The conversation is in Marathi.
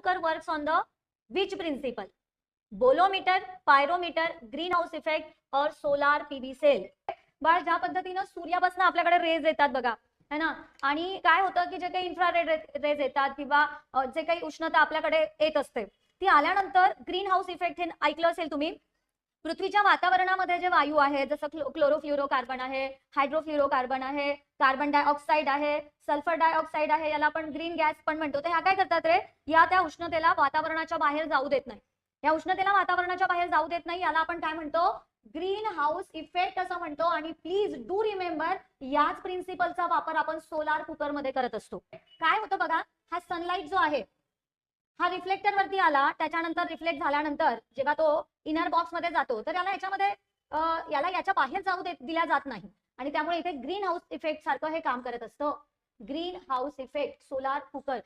cooker works on the which principle? Bolometer, pyrometer, green house effect और सोलार पीव्ही सेल. बाळ ज्या पद्धतीनं सूर्यापासून आपल्याकडे रेज येतात बघा है ना, आणि काय होतं की जे काही इन्फ्रारेड रेज येतात किंवा जे काही उष्णता आपल्याकडे येत असते ती आल्यानंतर ग्रीन हाऊस इफेक्ट हे ऐकलं असेल तुम्ही. पृथ्वीच्या वातावरणामध्ये जे वायू आहे जसं क्लोरोफ्लोरोकार्बन आहे, हायड्रोफ्लोरोकार्बन आहे, कार्बन डायऑक्साईड आहे, सल्फर डायऑक्साईड आहे, याला आपण ग्रीन गॅस पण म्हणतो. तर ह्या काय करतात रे, या त्या उष्णतेला वातावरणाच्या बाहेर जाऊ देत नाही. या उष्णतेला वातावरणाच्या बाहेर जाऊ देत नाही, याला आपण काय म्हणतो, ग्रीन हाऊस इफेक्ट असं म्हणतो. आणि प्लीज डू रिमेंबर, याच प्रिन्सिपलचा वापर आपण सोलार कुकर मध्ये करत असतो. काय होतं बघा, हा सनलाईट जो आहे हा रिफ्लेक्टर वरती आला, त्याच्यानंतर रिफ्लेक्ट झाल्यानंतर जेव्हा तो इनर बॉक्स मध्ये जातो तर याला याच्यामध्ये याला याच्या बाहेर जाऊ दिला जात नाही, आणि त्यामुळे इथे ग्रीन हाऊस इफेक्ट सारखं हे काम करत असतं. Green house effect solar cooker